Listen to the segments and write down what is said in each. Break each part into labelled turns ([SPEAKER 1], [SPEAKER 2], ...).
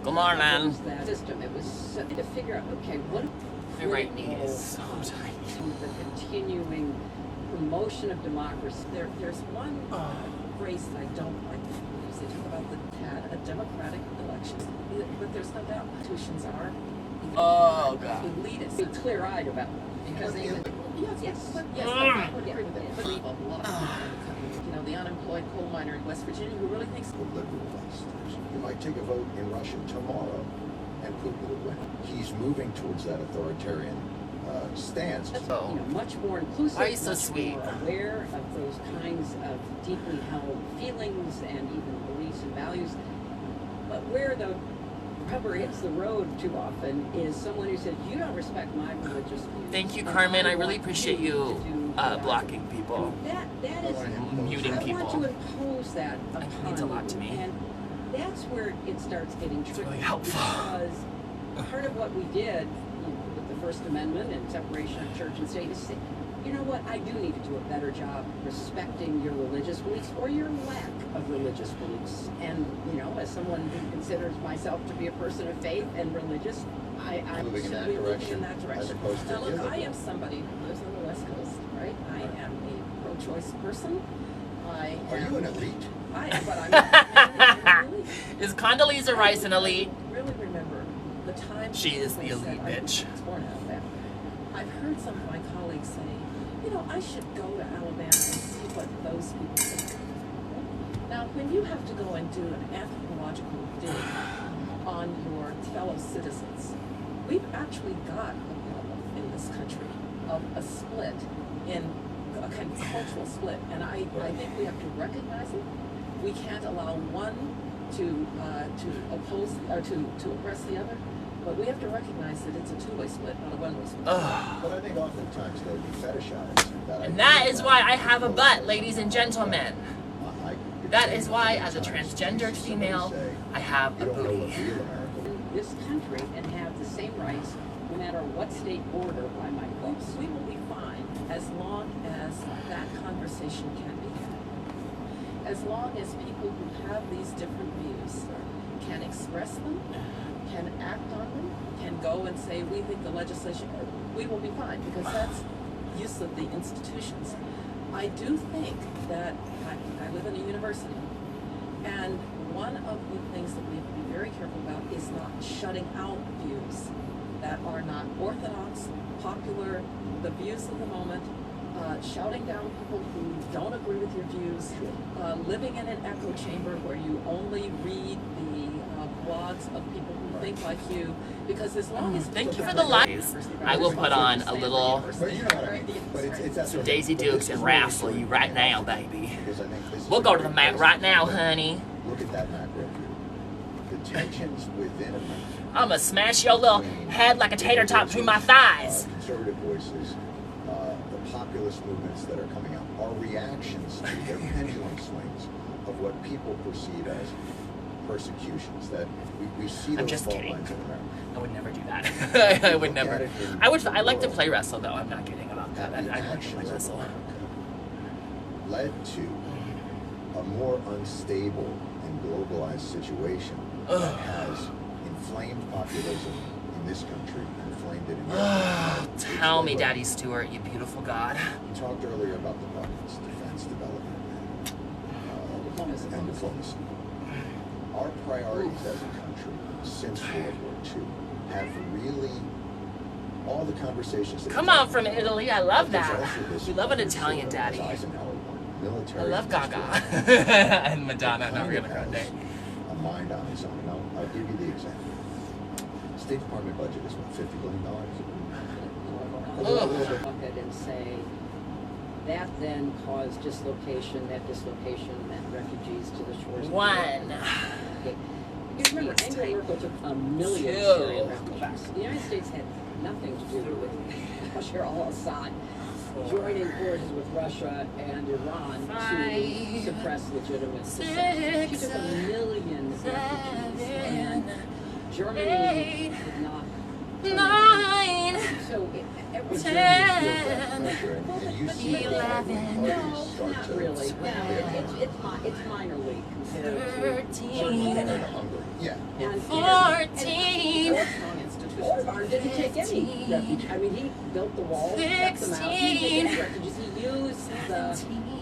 [SPEAKER 1] Good morning.
[SPEAKER 2] That system. It was to figure out, okay, what
[SPEAKER 1] My right knee is so tight.
[SPEAKER 2] The continuing promotion of democracy. There's one phrase that I don't like. They talk about a democratic election, but there's no doubt institutions are elitist. Be clear-eyed about them because they. Yes. I would agree with that. But you know, the unemployed coal miner in West Virginia who really thinks
[SPEAKER 3] the liberal list. You might take a vote in Russia tomorrow, and Putin will win. He's moving towards that authoritarian stance.
[SPEAKER 2] You know, much more inclusive.
[SPEAKER 1] Why are you so
[SPEAKER 2] much
[SPEAKER 1] sweet?
[SPEAKER 2] More aware of those kinds of deeply held feelings and even beliefs and values. But where the rubber hits the road too often is someone who says, "You don't respect my religious views."
[SPEAKER 1] Thank you,
[SPEAKER 2] and
[SPEAKER 1] Carmen. I
[SPEAKER 2] want
[SPEAKER 1] really appreciate you blocking people.
[SPEAKER 2] That is
[SPEAKER 1] Muting
[SPEAKER 2] I want
[SPEAKER 1] people.
[SPEAKER 2] to impose that upon
[SPEAKER 1] It means a lot to me.
[SPEAKER 2] and that's where it starts getting tricky.
[SPEAKER 1] really helpful.
[SPEAKER 2] Because part of what we did, you know, with the First Amendment and separation of church and state is say, you know what, I do need to do a better job respecting your religious beliefs or your lack of religious beliefs. And, you know, as someone who considers myself to be a person of faith and religious, I'm
[SPEAKER 3] Moving in that
[SPEAKER 2] simply moving
[SPEAKER 3] direction,
[SPEAKER 2] in that
[SPEAKER 3] as
[SPEAKER 2] direction.
[SPEAKER 3] opposed to
[SPEAKER 2] Now, look,
[SPEAKER 3] the other
[SPEAKER 2] I am
[SPEAKER 3] one.
[SPEAKER 2] somebody who lives on the West Coast, right? I am a pro-choice person.
[SPEAKER 3] Are you an elite?
[SPEAKER 2] I am, but I'm not really.
[SPEAKER 1] Is Condoleezza Rice an elite?
[SPEAKER 2] Really remember the time
[SPEAKER 1] She is the
[SPEAKER 2] people
[SPEAKER 1] elite
[SPEAKER 2] said, I
[SPEAKER 1] bitch.
[SPEAKER 2] was born out of that. I've heard some of my colleagues say, you know, I should go to Alabama and see what those people think. Now, when you have to go and do an anthropological dig on your fellow citizens, we've actually got a problem in this country of a split in a kind of cultural split, and I think we have to recognize it. We can't allow one to oppose or to oppress the other, but we have to recognize that it's a two-way split, not a one-way split.
[SPEAKER 3] But I think oftentimes they'll be fetishized.
[SPEAKER 1] And that is why I have a butt, ladies and gentlemen. That is why, as a transgendered female, I have a booty.
[SPEAKER 2] In this country and have the same rights, no matter what state border I might cross. We will be fine as long as that conversation can be had. As long as people who have these different views can express them, can act on them, can go and say, we think the legislation, we will be fine, because that's use of the institutions. I do think that I live in a university, and one of the things that we have to be very careful about is not shutting out views that are not orthodox, popular, the views of the moment, shouting down people who don't agree with your views, living in an echo chamber where you only read the blogs of people who think like you, because as long as
[SPEAKER 1] Thank you for the likes. I will put on a little
[SPEAKER 3] But you know what I mean. But it's
[SPEAKER 1] some Daisy Dukes and wrestle you right now, baby.
[SPEAKER 3] Because I think this is
[SPEAKER 1] We'll
[SPEAKER 3] a
[SPEAKER 1] go to the
[SPEAKER 3] great
[SPEAKER 1] mat
[SPEAKER 3] place
[SPEAKER 1] right
[SPEAKER 3] to
[SPEAKER 1] now,
[SPEAKER 3] start.
[SPEAKER 1] honey.
[SPEAKER 3] Look at that macro view. The tensions within America.
[SPEAKER 1] I'm gonna smash your little head like a tater tot through my thighs.
[SPEAKER 3] Conservative voices, the populist movements that are coming out, are reactions to their pendulum swings of what people perceive as persecutions. That we see those
[SPEAKER 1] just
[SPEAKER 3] fault
[SPEAKER 1] kidding.
[SPEAKER 3] lines in America.
[SPEAKER 1] I would never do that. I would never. I like to play wrestle though. I'm not kidding about that. I like to play
[SPEAKER 3] Actions of
[SPEAKER 1] wrestle.
[SPEAKER 3] America led to a more unstable and globalized situation that has inflamed populism in this country, inflamed it in Europe.
[SPEAKER 1] Tell me, Daddy Stewart, you beautiful God.
[SPEAKER 3] You talked earlier about the buckets, defense, development, and diplomacy. Our priorities as a country since World War II have really, all the conversations that
[SPEAKER 1] Come on from Italy. I love that. We love an Italian daddy. I love Gaga and Madonna and Ariana Grande.
[SPEAKER 3] A mind on its own. I'll give you the example. State Department budget is what, $50 billion?
[SPEAKER 2] Bucket and say that then caused dislocation. That dislocation meant refugees to the shores.
[SPEAKER 1] One.
[SPEAKER 2] Okay. Because remember, Angela Merkel took 1 million
[SPEAKER 1] Two.
[SPEAKER 2] Syrian refugees. The United States had nothing to do with Bashar al-Assad joining forces with Russia and Iran to suppress legitimate secession. She took 1 million refugees, and Germany did not.
[SPEAKER 1] 9
[SPEAKER 2] So every
[SPEAKER 1] 10,
[SPEAKER 3] And you see that
[SPEAKER 1] 11,
[SPEAKER 3] when
[SPEAKER 2] No,
[SPEAKER 3] parties start
[SPEAKER 2] not
[SPEAKER 3] to
[SPEAKER 2] really.
[SPEAKER 3] expand
[SPEAKER 2] It's minor league compared to
[SPEAKER 1] 13,
[SPEAKER 3] they're hungry. Yeah.
[SPEAKER 2] and
[SPEAKER 1] 14,
[SPEAKER 2] and strong institutions. Barnes didn't take any refuge. I mean, he built the walls, kept them out. He didn't take any refugees. He used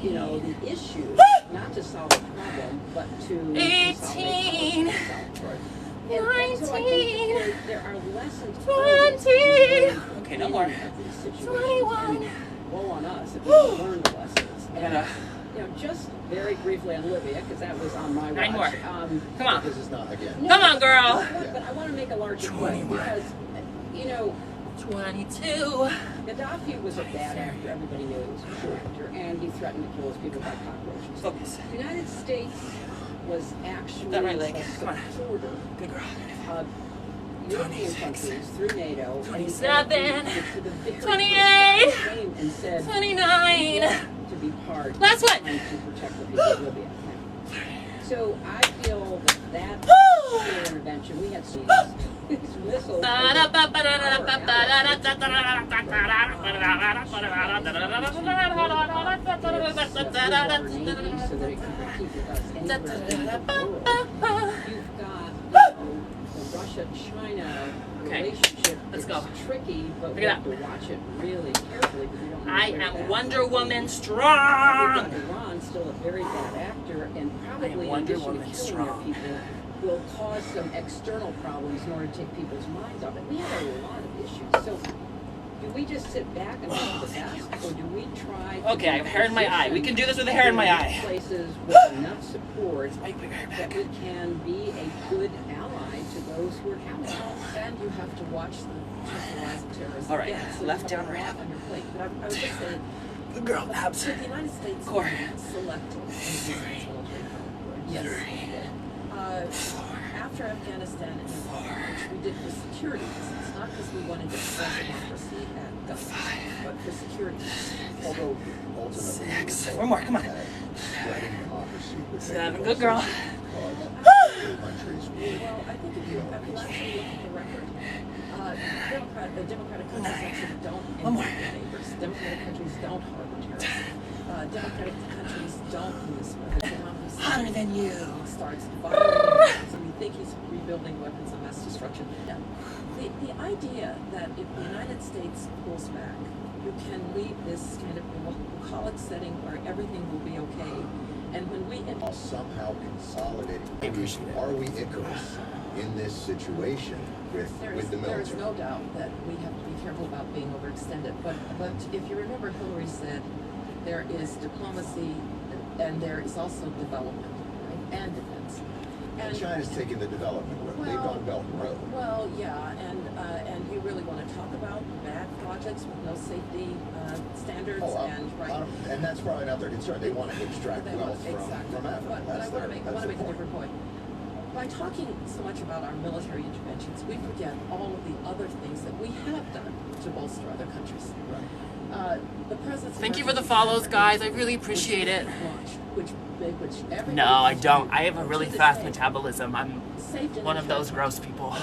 [SPEAKER 2] the issue not to solve a problem, but to
[SPEAKER 1] 18,
[SPEAKER 2] solve it.
[SPEAKER 3] Right.
[SPEAKER 2] And so I
[SPEAKER 1] 19,
[SPEAKER 2] think there are lessons
[SPEAKER 1] 20,
[SPEAKER 2] okay,
[SPEAKER 1] no more, 21.
[SPEAKER 2] Woe on us if we don't learn the lessons.
[SPEAKER 1] I gotta,
[SPEAKER 2] Just very briefly on Libya, because that was on my watch.
[SPEAKER 1] 9 more. Come on.
[SPEAKER 3] This is not, again.
[SPEAKER 2] No,
[SPEAKER 1] Come on, girl.
[SPEAKER 2] But I want to make a larger point
[SPEAKER 1] 21.
[SPEAKER 2] because,
[SPEAKER 1] 22.
[SPEAKER 2] Gaddafi was a bad actor. Everybody knew he was a poor actor, and he threatened to kill his people by cockroaches.
[SPEAKER 1] Focus.
[SPEAKER 2] The United States was actually
[SPEAKER 1] That right leg.
[SPEAKER 2] a
[SPEAKER 1] Come on.
[SPEAKER 2] supporter
[SPEAKER 1] Good girl.
[SPEAKER 2] of European
[SPEAKER 1] 26.
[SPEAKER 2] countries through NATO. and
[SPEAKER 1] 27.
[SPEAKER 2] to the very
[SPEAKER 1] 28.
[SPEAKER 2] first came and said
[SPEAKER 1] 29.
[SPEAKER 2] to be part
[SPEAKER 1] Last one.
[SPEAKER 2] trying to protect the people of Libya. So I feel that
[SPEAKER 1] Woo!
[SPEAKER 2] intervention, we had these missiles. So that it can compete with us anywhere in the world. You've got the Russia-China
[SPEAKER 1] Okay,
[SPEAKER 2] relationship.
[SPEAKER 1] let's
[SPEAKER 2] It's
[SPEAKER 1] go.
[SPEAKER 2] tricky, but
[SPEAKER 1] Pick
[SPEAKER 2] we
[SPEAKER 1] it
[SPEAKER 2] have
[SPEAKER 1] up.
[SPEAKER 2] to watch it really carefully because we don't know
[SPEAKER 1] I
[SPEAKER 2] where
[SPEAKER 1] am
[SPEAKER 2] that's
[SPEAKER 1] Wonder
[SPEAKER 2] going.
[SPEAKER 1] Woman
[SPEAKER 2] We've
[SPEAKER 1] strong.
[SPEAKER 2] got Iran, still a very bad actor, and probably in
[SPEAKER 1] Wonder
[SPEAKER 2] addition to
[SPEAKER 1] Woman
[SPEAKER 2] killing
[SPEAKER 1] strong.
[SPEAKER 2] our people, will cause some external problems in order to take people's minds off it. We have a lot of issues. So do we just sit back and hope for the best, or do we try to
[SPEAKER 1] Okay, I have hair in my eye. We can do this with a
[SPEAKER 2] position
[SPEAKER 1] hair in my eye.
[SPEAKER 2] places with enough support that we can be a good ally to those who are counting on us. And you have to watch the centralized terrorists.
[SPEAKER 1] All right,
[SPEAKER 2] again, so
[SPEAKER 1] left
[SPEAKER 2] you have
[SPEAKER 1] down,
[SPEAKER 2] a
[SPEAKER 1] right
[SPEAKER 2] lot
[SPEAKER 1] up.
[SPEAKER 2] on your plate. But I would just say,
[SPEAKER 1] Good girl, abs.
[SPEAKER 4] The United States
[SPEAKER 1] Core.
[SPEAKER 4] selected military power. Yes. After Afghanistan and Iraq, which we did for security reasons, not because we wanted to press democracy and government, but for security reasons.
[SPEAKER 3] Although ultimately.
[SPEAKER 1] 6. One more, come on.
[SPEAKER 3] Spreading democracy would
[SPEAKER 1] 7.
[SPEAKER 3] make
[SPEAKER 1] Good girl.
[SPEAKER 3] countries would.
[SPEAKER 4] Well, I think if you actually look at the record, the Democratic countries actually don't
[SPEAKER 1] One more.
[SPEAKER 4] invade their neighbors. Democratic countries don't harbor terrorists. Democratic countries don't use weapons.
[SPEAKER 1] Hotter than you.
[SPEAKER 4] Starts firing, and we think he's rebuilding weapons of mass destruction. Yeah. The idea that if the United States pulls back, you can leave this kind of bucolic setting where everything will be okay. And when we
[SPEAKER 3] While somehow consolidating.
[SPEAKER 1] I appreciate it.
[SPEAKER 3] Are we Icarus in this situation with the
[SPEAKER 4] there
[SPEAKER 3] military?
[SPEAKER 4] is no doubt that we have to be careful about being overextended. But if you remember, Hillary said there is diplomacy and there is also development, right? And defense.
[SPEAKER 3] And China's taking the development road. They've gone Belt and Road.
[SPEAKER 4] Well, yeah, and you really want to talk about bad projects with no safety standards
[SPEAKER 3] And that's probably not their concern. They want to extract wealth
[SPEAKER 4] exactly.
[SPEAKER 3] from Africa.
[SPEAKER 4] But I want to make a different point. By talking so much about our military interventions, we forget all of the other things that we have done to bolster other countries.
[SPEAKER 3] Right.
[SPEAKER 4] The president's
[SPEAKER 1] Thank you for the follows, guys. I really appreciate it.
[SPEAKER 4] Which everybody
[SPEAKER 1] No, I don't. I have a really fast metabolism. I'm
[SPEAKER 4] saved in
[SPEAKER 1] one
[SPEAKER 4] the
[SPEAKER 1] of those
[SPEAKER 4] short
[SPEAKER 1] gross people.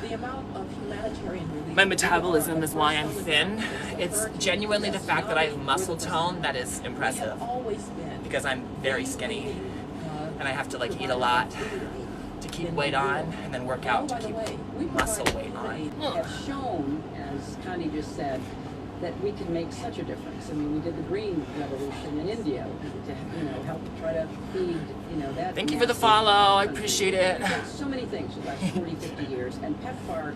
[SPEAKER 4] The amount of humanitarian relief.
[SPEAKER 1] My metabolism is why I'm thin. It's genuinely the fact that I have muscle tone that is impressive.
[SPEAKER 4] We have always been.
[SPEAKER 1] Because I'm very skinny. And I have to eat a lot to keep weight on and then work out to keep muscle weight on.
[SPEAKER 2] Have shown, as Connie just said, that we can make such a difference. I mean, we did the green revolution in India to, help try to feed, that.
[SPEAKER 1] Thank you for the follow. I appreciate it.
[SPEAKER 2] We've done so many things for the last 40, 50 years. And PEPFAR,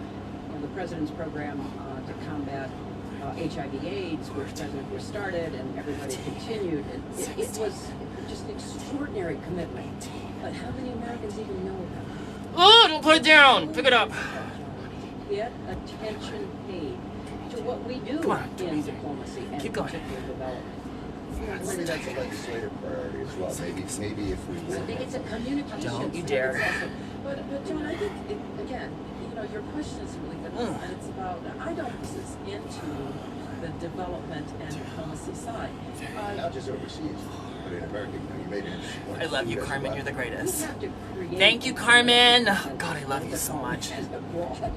[SPEAKER 2] the president's program to combat HIV/AIDS, which President Bush started and everybody continued. It was just an extraordinary commitment. But how many Americans even know about it?
[SPEAKER 1] Oh, don't put it down. Pick it up.
[SPEAKER 2] Get attention paid to what we do
[SPEAKER 1] Come on,
[SPEAKER 2] in diplomacy and
[SPEAKER 1] keep going.
[SPEAKER 2] particular development.
[SPEAKER 3] Maybe that's a legislative priority as well. Maybe if we
[SPEAKER 2] I
[SPEAKER 3] were.
[SPEAKER 2] think it's a communication.
[SPEAKER 1] Don't you dare.
[SPEAKER 4] But John, I think again, your question is a really good one, and it's about I don't put this into the development and diplomacy side.
[SPEAKER 3] Not just overseas, but yesterday in America. You made an interesting point.
[SPEAKER 1] I love you,
[SPEAKER 3] guys
[SPEAKER 1] Carmen.
[SPEAKER 3] left.
[SPEAKER 1] You're the
[SPEAKER 2] We
[SPEAKER 1] greatest.
[SPEAKER 2] have to create
[SPEAKER 1] Thank you, Carmen. Oh, God, I love you so much.
[SPEAKER 2] and abroad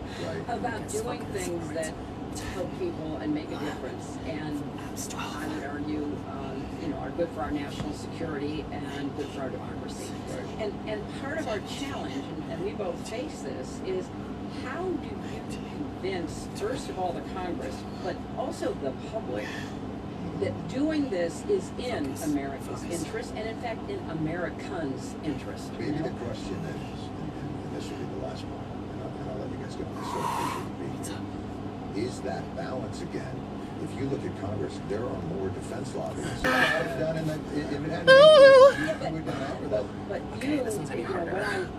[SPEAKER 2] about doing things that help people and make a difference, and I would argue, are good for our national security and good for our democracy. And part of our challenge, and we both face this, is how do you convince, first of all, the Congress, but also the public, that doing this is in America's interest, and in fact in Americans' interest.
[SPEAKER 3] Maybe the question then is, and this will be the last one, and I'll let you guys go. I so appreciate it. Is that balance again? If you look at Congress, there are more defense lobbyists down in the.
[SPEAKER 2] But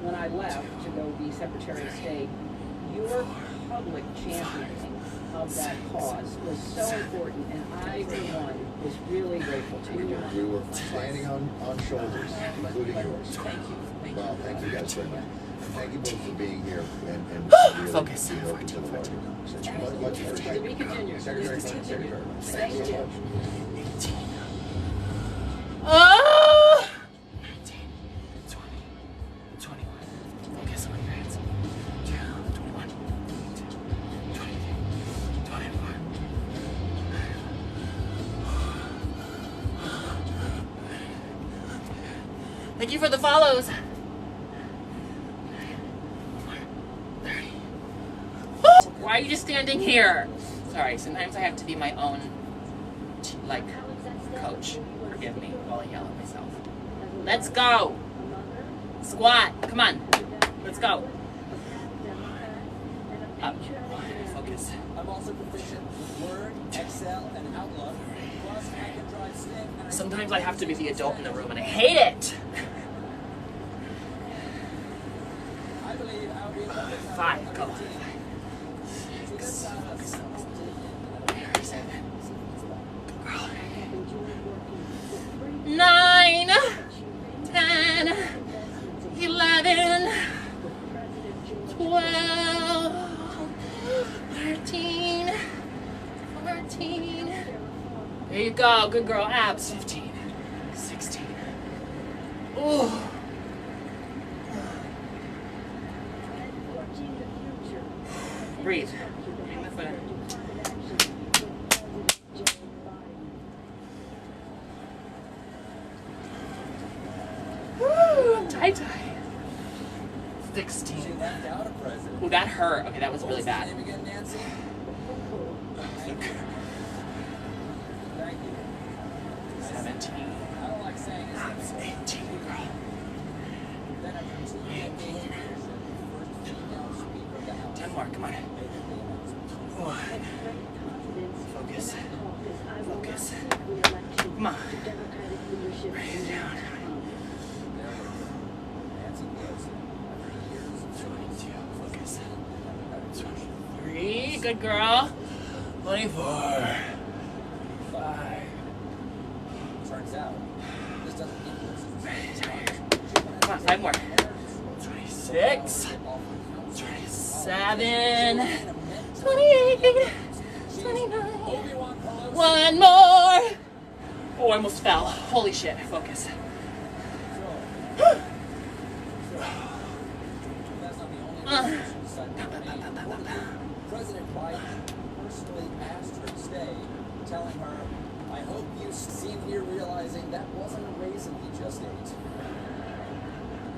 [SPEAKER 2] when I left to go be Secretary of State, your public championing of that cause was so important, and I, for one, was really grateful to you.
[SPEAKER 3] We were standing on shoulders, including yours.
[SPEAKER 2] Thank you.
[SPEAKER 3] Well, thank you guys very much. Thank you both for being here and really
[SPEAKER 1] Focus.
[SPEAKER 3] being open to the larger conversation. Much appreciated.
[SPEAKER 2] We continue.
[SPEAKER 3] Secretary, thank you very much. Thank you so much.
[SPEAKER 1] 19, 20, 21. Focus on my hands. 21, 22, 24. Thank you for the follows. 30. Why are you just standing here? Sorry, sometimes I have to be my own, coach. Forgive me while I yell at myself. Let's go. Squat. Come on. Let's go. Up. Focus.
[SPEAKER 5] I'm also proficient with Word, Excel, and Outlook. Plus, I can drive stick. And
[SPEAKER 1] Sometimes I have to be the adult in the room, and I hate it.
[SPEAKER 5] I believe I'll be able to
[SPEAKER 1] 5. Go.
[SPEAKER 5] 6.
[SPEAKER 1] 7. Good girl. 9, 10, 11, 12, 13, 14. There you go. Good girl. Abs. 15, 16. Ooh. Breathe. Hang the foot in. Woo! Tight. 16.
[SPEAKER 5] She left out a president.
[SPEAKER 1] Ooh, that hurt. Okay, that was really
[SPEAKER 5] What's
[SPEAKER 1] bad.
[SPEAKER 5] your name again, Nancy? Thank you. Thank you.
[SPEAKER 1] 17.
[SPEAKER 5] I don't like saying his name.
[SPEAKER 1] 18, girl.
[SPEAKER 5] Then after 2 decades of leadership, first female speaker of the House.
[SPEAKER 1] 10 more. Come on.
[SPEAKER 5] Made the announcement.
[SPEAKER 1] 1. Focus. Focus. Come on. Bring it down.
[SPEAKER 5] Nancy Pelosi, after years of service,
[SPEAKER 1] 22. Focus. 23. Good girl. 24. 5.
[SPEAKER 5] turns out, this doesn't equal this.
[SPEAKER 1] Come on, 5 more. 26. 27. 28. 29. One more. Oh, I almost fell. Holy shit. Focus.
[SPEAKER 5] President Biden personally asked her to stay, telling her, I hope you seem here realizing that wasn't a raisin he just ate.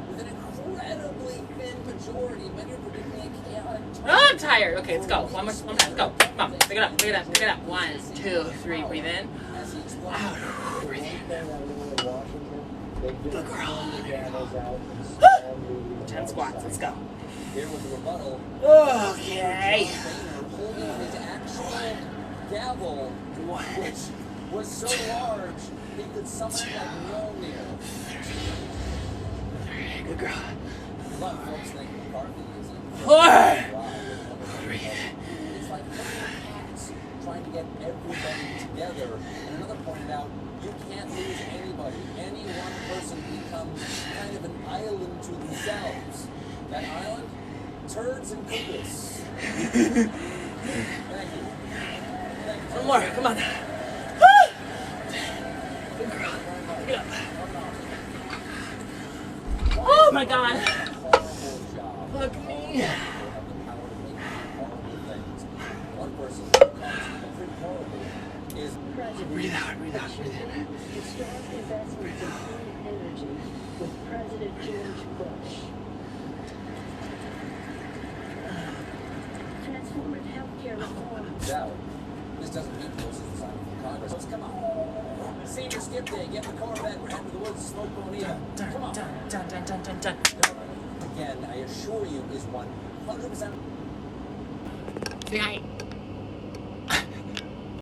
[SPEAKER 5] With an incredibly thin majority, many are predicting a chaotic
[SPEAKER 1] Oh, I'm tired. Okay, let's go. One more time. Let's go. Come on. Pick it up. Pick it up. Pick it up. 1, 2, 3. Breathe in.
[SPEAKER 5] as he explained.
[SPEAKER 1] Out. Breathe in.
[SPEAKER 6] Good
[SPEAKER 1] girl. 10 squats. Let's go.
[SPEAKER 5] Here was the rebuttal.
[SPEAKER 1] Okay.
[SPEAKER 5] Holding his actual gavel, which was so large he could summon it like Mjolnir.
[SPEAKER 1] Good girl.
[SPEAKER 5] A lot of folks think McCarthy is a
[SPEAKER 1] 4.
[SPEAKER 5] Breathe. It's like cats trying to get everybody together. And another pointed out, you can't lose anybody. Any one person becomes kind of an island to themselves. That island? Turds and cookies. Thank you. Thank you.
[SPEAKER 1] One more. Come on. Good girl. Yeah. Oh my God.
[SPEAKER 5] Horrible job.
[SPEAKER 1] Fuck me.
[SPEAKER 5] People have the power to make horrible things. One person who becomes every horrible is
[SPEAKER 1] Breathe out, breathe out, breathe in.
[SPEAKER 6] Historic investments in clean energy with President George Bush. Transformative healthcare reform.
[SPEAKER 5] valid. This doesn't mean Pelosi is resigning from Congress. Let's come on. Senior skip day. Get in the Corvette. We're heading to the woods to smoke Bonita. Come on.
[SPEAKER 1] Dun.
[SPEAKER 5] Again, I assure you, is 100%.
[SPEAKER 1] Good night.